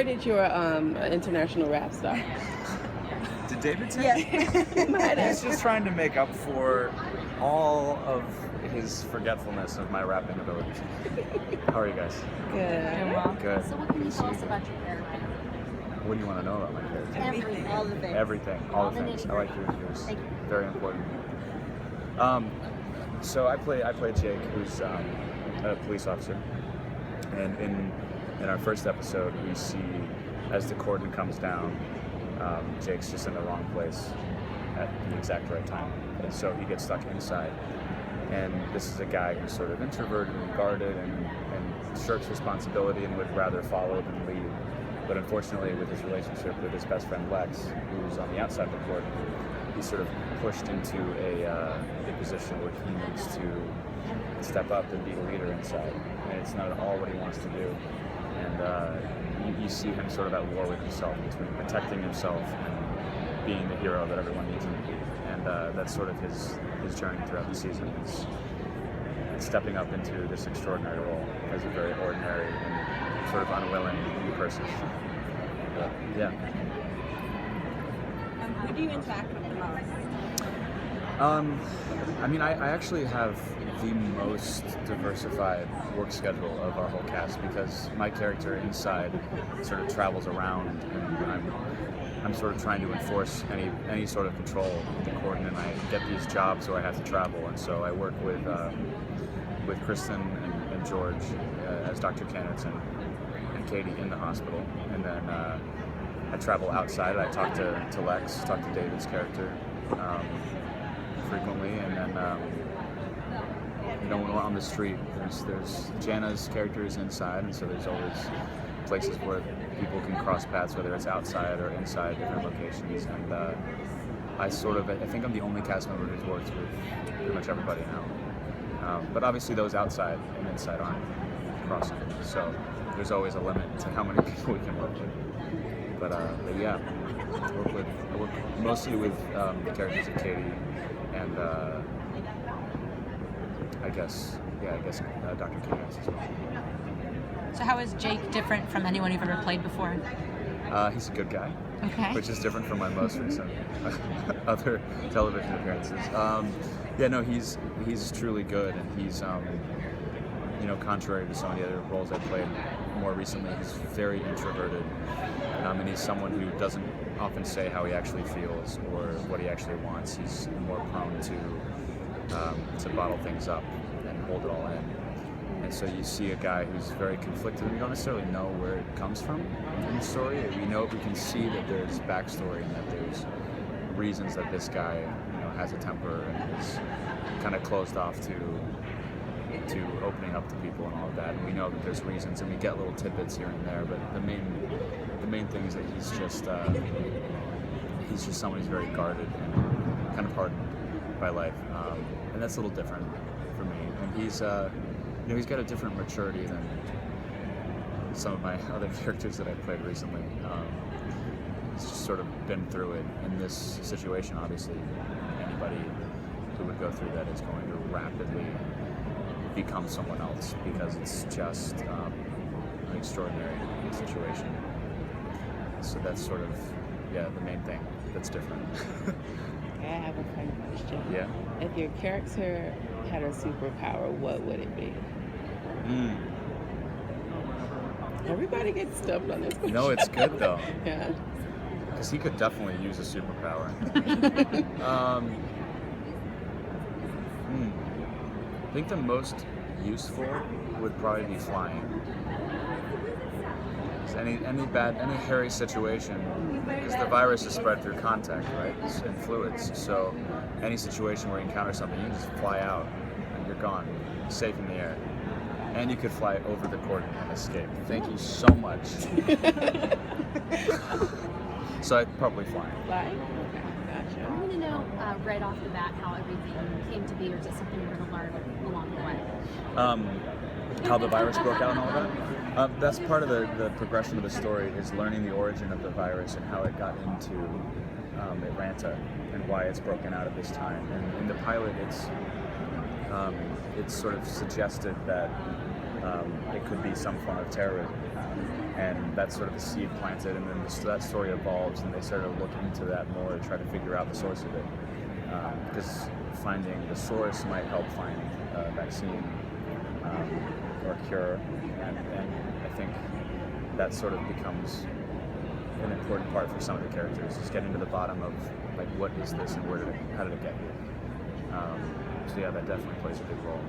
heard that you're an international rap star. Did David say? Yes. He's just trying to make up for all of his forgetfulness of my rapping abilities. How are you guys? Good. Good. So what can you tell us about your character? What do you want to know about my character? Everything. All the things. Everything. All All the the things. I nitty-gritty. like yours. Thank you. Very important. So I play Jake, who's a police officer, and in our first episode, we see as the cordon comes down, Jake's just in the wrong place at the exact right time, and so he gets stuck inside. And this is a guy who's sort of introverted and guarded and shirks responsibility and would rather follow than lead. But unfortunately, with his relationship with his best friend Lex, who's on the outside of the court, he's sort of pushed into a position where he needs to step up and be the leader inside. And it's not at all what he wants to do. And you see him sort of at war with himself, between protecting himself and being the hero that everyone needs him to be. And that's sort of his journey throughout the season. Is stepping up into this extraordinary role as a very ordinary and sort of unwilling new person. But, yeah. Who do you interact with the most? I mean, I actually have the most diversified work schedule of our whole cast because my character inside sort of travels around, and I'm sort of trying to enforce any sort of control of the cordon, and I get these jobs where I have to travel, and so I work with Kristen and George as Dr. Kenneth and Katie in the hospital, and then I travel outside. I talk to Lex, talk to David's character frequently, and then when we're on the street, there's Jana's character is inside, and so there's always places where people can cross paths, whether it's outside or inside different locations. And I think I'm the only cast member who's worked with pretty much everybody now. But obviously those outside and inside aren't crossing, so there's always a limit to how many people we can work with. But yeah, I work mostly with the characters of Katie and I guess Dr. Kenneth as well. So how is Jake different from anyone you've ever played before? He's a good guy, Okay. which is different from my most recent other television appearances. He's truly good, and he's contrary to some of the other roles I've played more recently, he's very introverted, and he's someone who doesn't often say how he actually feels or what he actually wants. He's more prone to bottle things up and hold it all in. And so you see a guy who's very conflicted, and we don't necessarily know where it comes from in the story. We can see that there's backstory and that there's reasons that this guy, has a temper and is kind of closed off to opening up to people and all of that. And we know that there's reasons, and we get little tidbits here and there. But the main thing is that he's just someone who's very guarded and kind of hardened by life, and that's a little different for me. And he's got a different maturity than some of my other characters that I've played recently. He's just sort of been through it. In this situation, obviously, anybody who would go through that is going to rapidly become someone else because it's just an extraordinary situation. So that's sort of, the main thing that's different. I have a fun question. Yeah. If your character had a superpower, what would it be? Everybody gets stumped on this question. No, it's good though. Yeah. Because he could definitely use a superpower. I think the most useful would probably be flying. 'Cause any hairy situation, because the virus is spread through contact, right, and fluids. So any situation where you encounter something, you can just fly out and you're gone, safe in the air. And you could fly over the cordon and escape. Thank you so much. So I'd probably fly. Fly? Okay, gotcha. I want to know right off the bat how everything came to be, or just something you're going to learn along the way. How the virus broke out and all of that. That's part of the progression of the story, is learning the origin of the virus and how it got into Atlanta and why it's broken out at this time. And in the pilot, it's sort of suggested that it could be some form of terrorism. and that's sort of the seed planted, and then that story evolves, and they started looking into that more to try to figure out the source of it, because finding the source might help find a vaccine or a cure, and I think that sort of becomes an important part for some of the characters, is getting to the bottom of like, what is this and how did it get here? So yeah, that definitely plays a big role.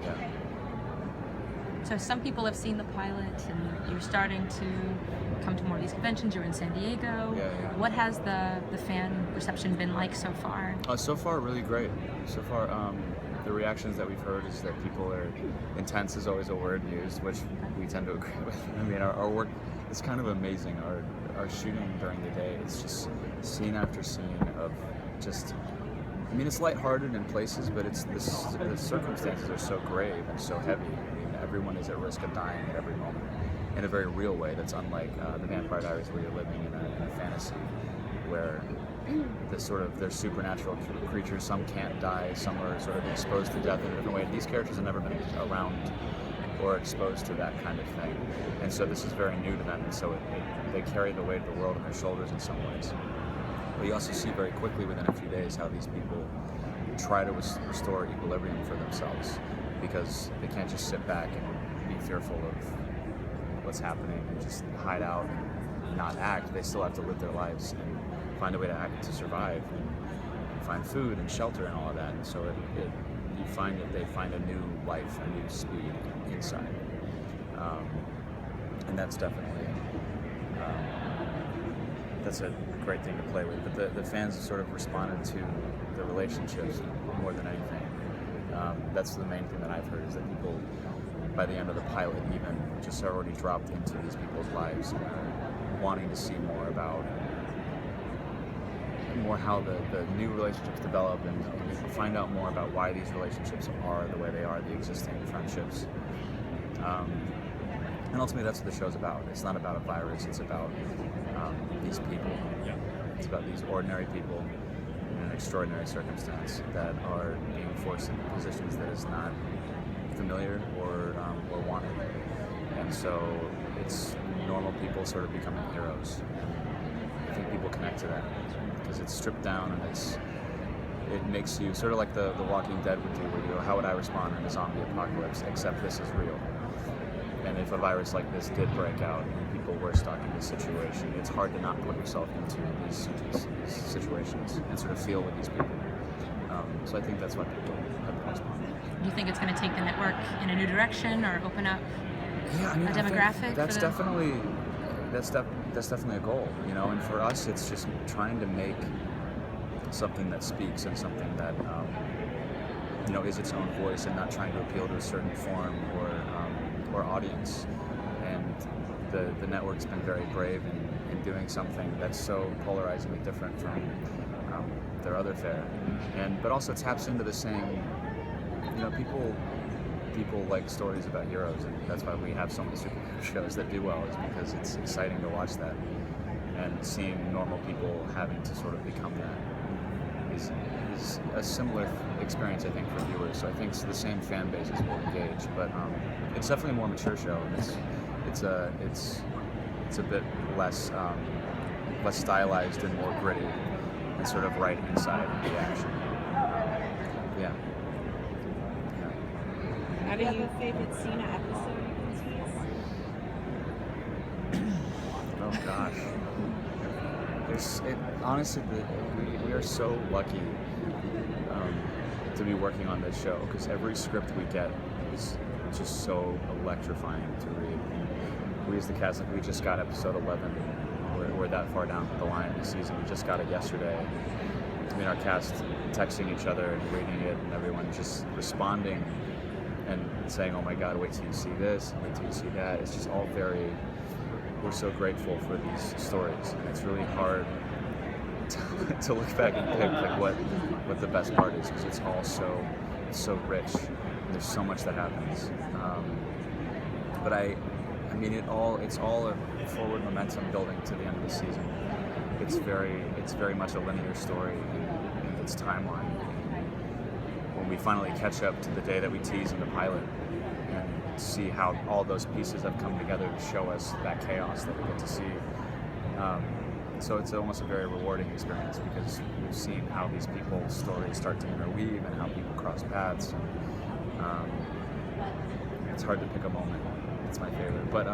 Yeah. So some people have seen the pilot, and you're starting to come to more of these conventions. You're in San Diego. Yeah. What has the fan reception been like so far? So far, really great. So far, the reactions that we've heard is that people are intense is always a word used, which we tend to agree with. I mean, our work is kind of amazing. Our shooting during the day, it's just scene after scene of just. I mean, it's lighthearted in places, but the circumstances are so grave and so heavy. I mean, everyone is at risk of dying at every moment in a very real way that's unlike the Vampire Diaries, where you're living in a fantasy where there's supernatural creatures. Some can't die, some are sort of exposed to death in a different way. These characters have never been around or exposed to that kind of thing, and so this is very new to them, and so they carry the weight of the world on their shoulders in some ways. But you also see very quickly within a few days how these people try to restore equilibrium for themselves, because they can't just sit back and be fearful of what's happening and just hide out and not act. They still have to live their lives and find a way to act to survive and find food and shelter and all of that. And so you find that they find a new life, a new speed inside. And that's definitely that's a great thing to play with. But the fans have sort of responded to the relationships more than anything. That's the main thing that I've heard, is that people, by the end of the pilot even, just are already dropped into these people's lives and are wanting to see more about how the new relationships develop, and find out more about why these relationships are the way they are, the existing friendships. And ultimately, that's what the show's about. It's not about a virus. It's about these people. Yeah. It's about these ordinary people in an extraordinary circumstance that are being forced into positions that is not familiar or wanted. And so it's normal people sort of becoming heroes. I think people connect to that because it's stripped down, and it makes you sort of like the Walking Dead would do, where you go, how would I respond in a zombie apocalypse, except this is real. And if a virus like this did break out and people were stuck in this situation, it's hard to not put yourself into these situations and sort of feel with these people. So I think that's why people have responded. Do you think it's going to take the network in a new direction, or open up Yeah, I mean, a demographic? that's definitely a goal, you know. And for us, it's just trying to make something that speaks and something that is its own voice, and not trying to appeal to a certain form or audience. And the network's been very brave in doing something that's so polarizingly different from their other fare, but also taps into the same, people like stories about heroes, and that's why we have so many superhero shows that do well, is because it's exciting to watch that, and seeing normal people having to sort of become that is a similar experience, I think, for viewers. So I think the same fan bases will engage, but it's definitely a more mature show, and it's a bit less stylized and more gritty, and sort of right inside the action. Yeah. How do you favorite Cena episode you can tease? Oh gosh. Honestly, we are so lucky to be working on this show, because every script we get is just so electrifying to read. We as the cast, we just got episode 11. We're that far down the line this season. We just got it yesterday. I mean, our cast texting each other and reading it, and everyone just responding and saying, "Oh my God, wait till you see this, wait till you see that." It's just all we're so grateful for these stories, and it's really hard to look back and pick like what the best part is, because it's all so rich, and there's so much that happens. But I mean, it's all a forward momentum building to the end of the season. It's very much a linear story in its timeline. When we finally catch up to the day that we tease in the pilot, and see how all those pieces have come together to show us that chaos that we get to see. So it's almost a very rewarding experience because we've seen how these people's stories start to interweave and how people cross paths. And, it's hard to pick a moment. It's my favorite. But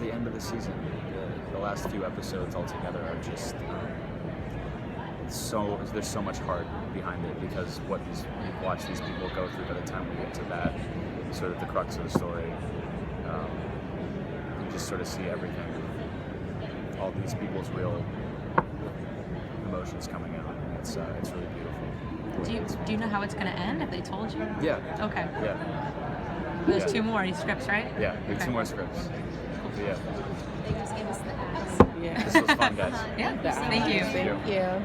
the end of the season, the last few episodes altogether are just there's so much heart behind it because what you watch these people go through by the time we get to that sort of the crux of the story. You just sort of see everything. All these people's real emotions coming out. And it's really beautiful. Do you know how it's going to end? Have they told you? Yeah. Okay. Yeah. There's Yeah. 2 more scripts, right? Yeah. There's Okay. 2 more scripts. But yeah. They just gave us the ads. Yeah. This was fun, guys. Yeah. Thank you. Thank you.